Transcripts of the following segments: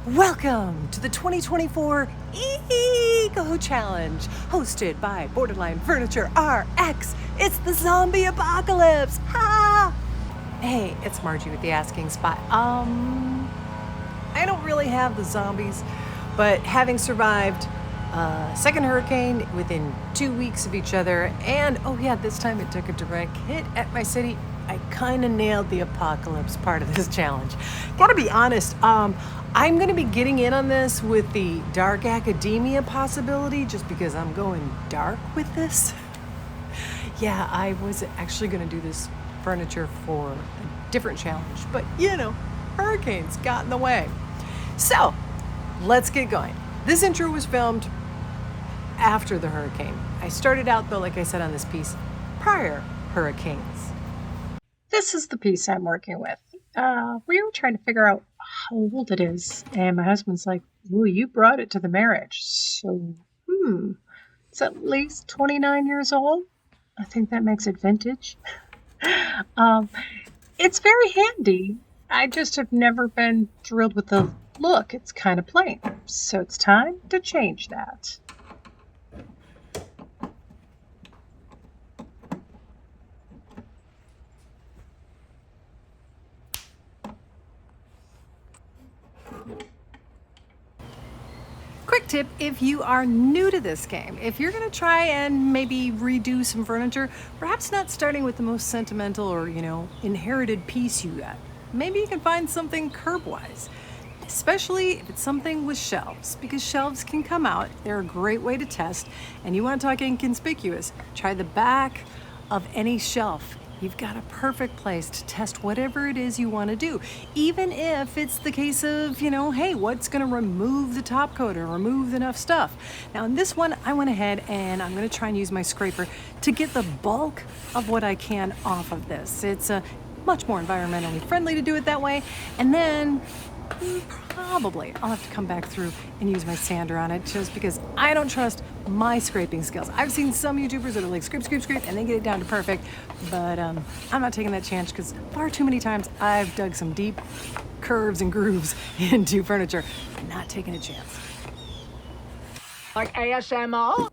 Welcome to the 2024 Eeko Challenge, hosted by Borderline Furniture RX. It's the zombie apocalypse. Ha! Hey, it's Margie with the asking spot. I don't really have the zombies, but having survived a second hurricane within 2 weeks of each other, and this time it took a direct hit at my city, I kind of nailed the apocalypse part of this challenge. Gotta be honest, I'm gonna be getting in on this with the dark academia possibility just because I'm going dark with this. Yeah, I was actually gonna do this furniture for a different challenge, but hurricanes got in the way. So, let's get going. This intro was filmed after the hurricane. I started out though, like I said on this piece, prior hurricanes. This is the piece I'm working with. We were trying to figure out how old it is, and my husband's like, "Ooh, you brought it to the marriage, so it's at least 29 years old. I think that makes it vintage." It's very handy. I just have never been thrilled with the look. It's kind of plain, so it's time to change that. Quick tip, if you are new to this game, if you're going to try and maybe redo some furniture, perhaps not starting with the most sentimental or, inherited piece you got. Maybe you can find something curb-wise, especially if it's something with shelves, because shelves can come out. They're a great way to test, and you want to talk inconspicuous, try the back of any shelf. You've got a perfect place to test whatever it is you want to do, even if it's the case of, hey, what's going to remove the top coat or remove enough stuff. Now, in this one, I went ahead and I'm going to try and use my scraper to get the bulk of what I can off of this. It's much more environmentally friendly to do it that way. And then probably I'll have to come back through and use my sander on it just because I don't trust my scraping skills. I've seen some YouTubers that are like scrape, and they get it down to perfect, but I'm not taking that chance because far too many times I've dug some deep curves and grooves into furniture. I'm not taking a chance. Like ASMR?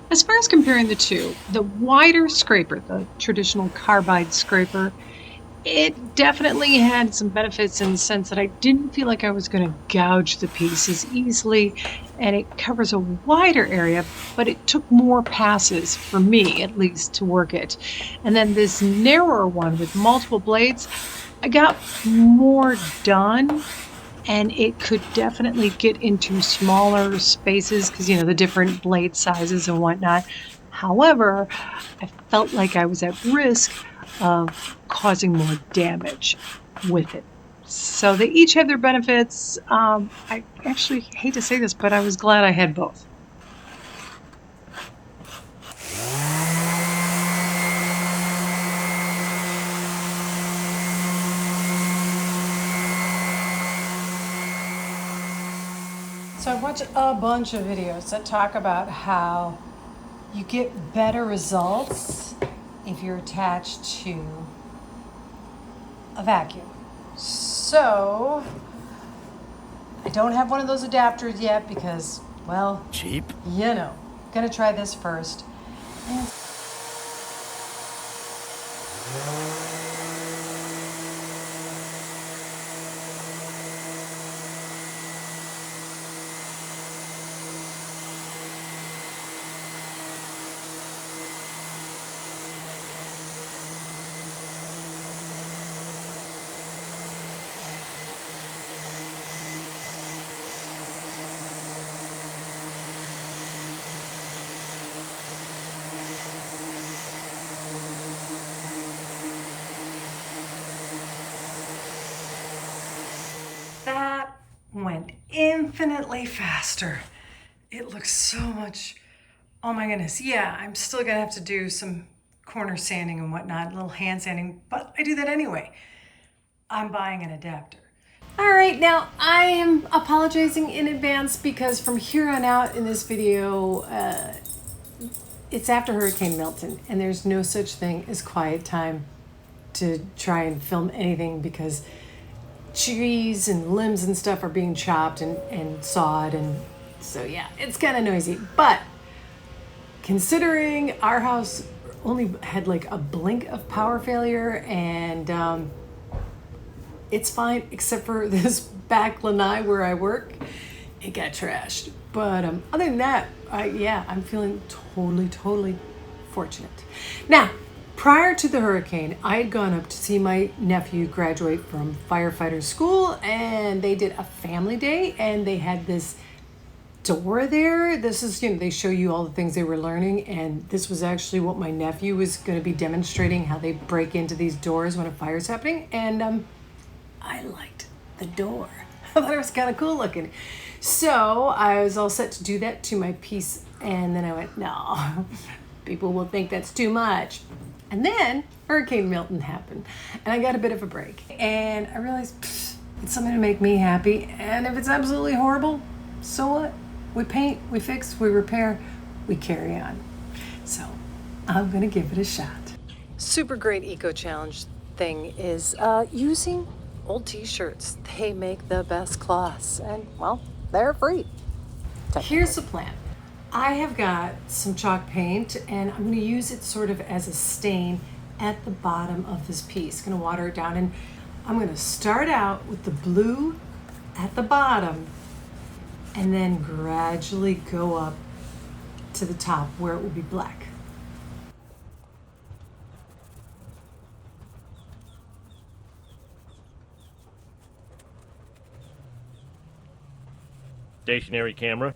As far as comparing the two, the wider scraper, the traditional carbide scraper, it definitely had some benefits in the sense that I didn't feel like I was going to gouge the piece as easily, and it covers a wider area, but it took more passes, for me at least, to work it. And then this narrower one with multiple blades, I got more done, and it could definitely get into smaller spaces because, the different blade sizes and whatnot. However, I felt like I was at risk of causing more damage with it. So they each have their benefits. I actually hate to say this, but I was glad I had both. So I watch a bunch of videos that talk about how you get better results if you're attached to a vacuum. So I don't have one of those adapters yet because, well, cheap. Gonna try this first. And infinitely faster. It looks so much, oh my goodness. Yeah, I'm still gonna have to do some corner sanding and whatnot, a little hand sanding, but I do that anyway. I'm buying an adapter. All right, now I am apologizing in advance because from here on out in this video, it's after Hurricane Milton, and there's no such thing as quiet time to try and film anything because trees and limbs and stuff are being chopped and sawed, and so yeah, it's kind of noisy. But considering our house only had like a blink of power failure, and it's fine except for this back lanai where I work, it got trashed. But other than that, I'm feeling totally fortunate. Now, prior to the hurricane, I had gone up to see my nephew graduate from firefighter school, and they did a family day, and they had this door there. This is, they show you all the things they were learning, and this was actually what my nephew was going to be demonstrating, how they break into these doors when a fire's happening, and I liked the door. I thought it was kind of cool looking. So I was all set to do that to my piece, and then I went, no, people will think that's too much. And then Hurricane Milton happened, and I got a bit of a break. And I realized it's something to make me happy, and if it's absolutely horrible, so what? We paint, we fix, we repair, we carry on. So I'm gonna give it a shot. Super great eco challenge thing is using old t-shirts. They make the best cloths, and well, they're free. Here's the plan. I have got some chalk paint, and I'm going to use it sort of as a stain at the bottom of this piece. Going to water it down, and I'm going to start out with the blue at the bottom and then gradually go up to the top where it will be black. Stationary camera.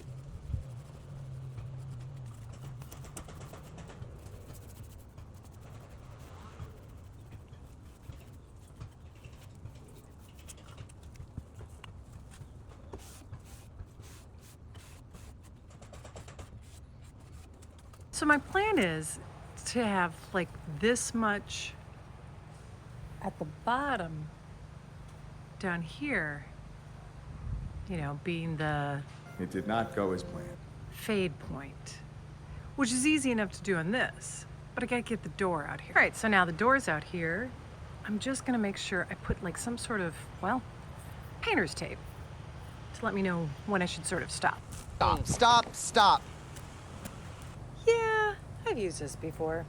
So my plan is to have like this much at the bottom down here, being the It did not go as planned. fade point, which is easy enough to do on this, but I gotta get the door out here. All right, so now the door's out here. I'm just gonna make sure I put like some sort of, painter's tape to let me know when I should sort of stop. Stop. Yeah, I've used this before.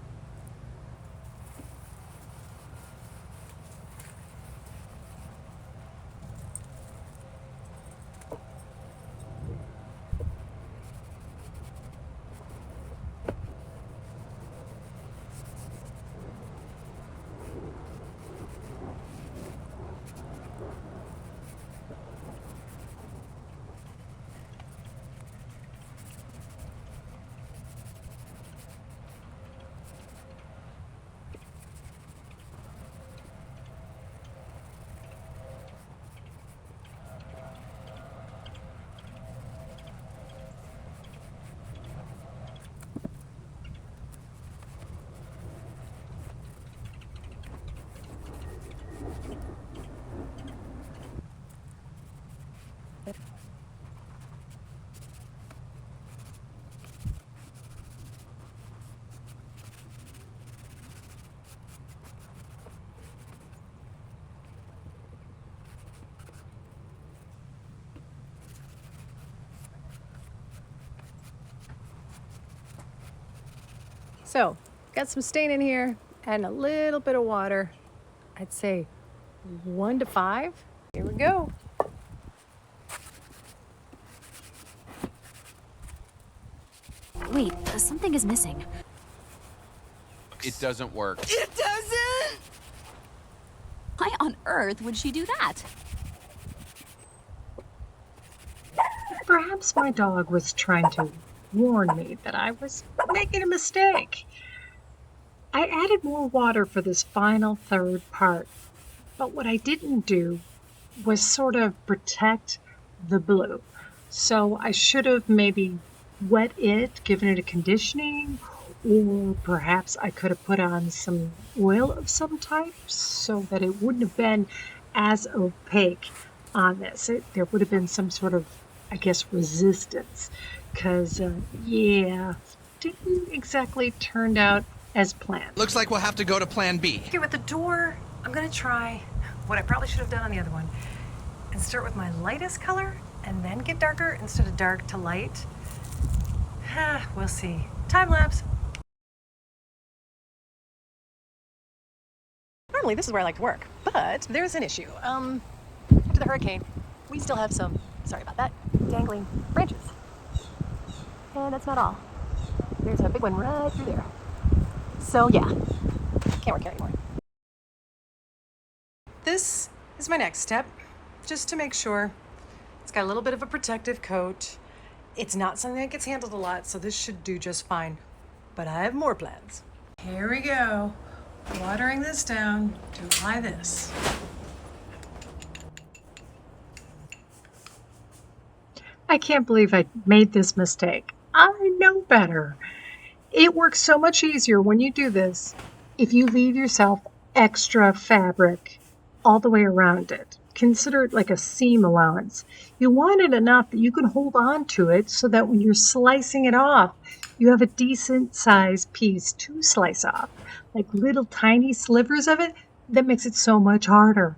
So, got some stain in here and a little bit of water. I'd say 1 to 5. Here we go. Wait, something is missing. It doesn't work. It doesn't! Why on earth would she do that? Perhaps my dog was trying to warn me that I was making a mistake. I added more water for this final third part, but what I didn't do was sort of protect the blue. So I should have maybe wet it, given it a conditioning, or perhaps I could have put on some oil of some type so that it wouldn't have been as opaque on this. There would have been some sort of, I guess, resistance. Because, yeah, didn't exactly turn out as planned. Looks like we'll have to go to plan B. Okay, with the door, I'm gonna try what I probably should have done on the other one and start with my lightest color and then get darker instead of dark to light. We'll see. Time lapse. Normally this is where I like to work, but there's an issue. After the hurricane, we still have some, sorry about that, dangling branches. And that's not all. There's a big one right through there. So yeah, can't work here anymore. This is my next step, just to make sure it's got a little bit of a protective coat. It's not something that gets handled a lot, so this should do just fine. But I have more plans. Here we go. Watering this down to apply this. I can't believe I made this mistake. I know better. It works so much easier when you do this if you leave yourself extra fabric all the way around it. Consider it like a seam allowance. You want it enough that you can hold on to it so that when you're slicing it off, you have a decent sized piece to slice off. Like little tiny slivers of it, that makes it so much harder.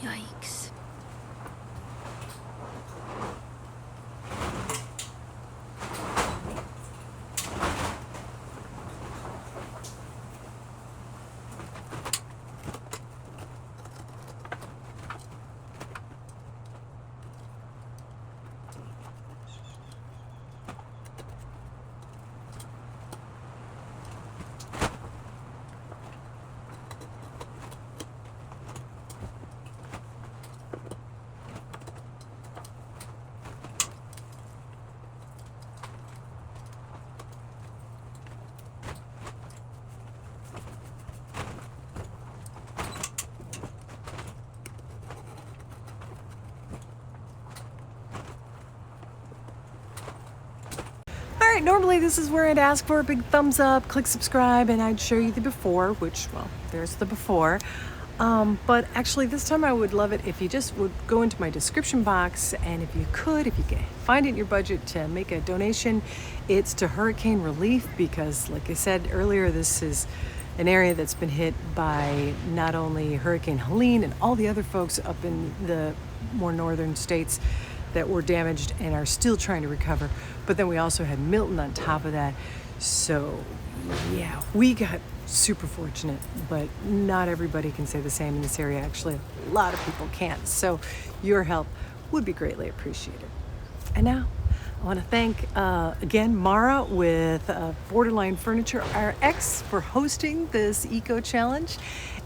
Yikes. All right, normally this is where I'd ask for a big thumbs up, click subscribe, and I'd show you the before, which, well, there's the before. But actually this time I would love it if you just would go into my description box, and if you can find it in your budget to make a donation, it's to hurricane relief, because like I said earlier, this is an area that's been hit by not only Hurricane Helene and all the other folks up in the more northern states that were damaged and are still trying to recover. But then we also had Milton on top of that. So yeah, we got super fortunate, but not everybody can say the same in this area. Actually, a lot of people can't. So your help would be greatly appreciated. And now I want to thank again Mara with Borderline Furniture RX for hosting this Eeko challenge,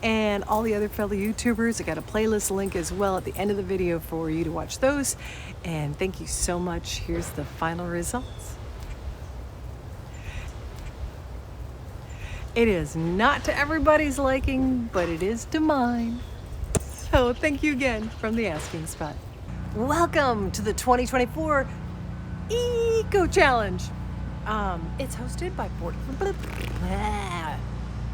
and all the other fellow YouTubers. I got a playlist link as well at the end of the video for you to watch those. And thank you so much. Here's the final results. It is not to everybody's liking, but it is to mine. So thank you again from the Asking Spot. Welcome to the 2024 Eeko Challenge. It's hosted by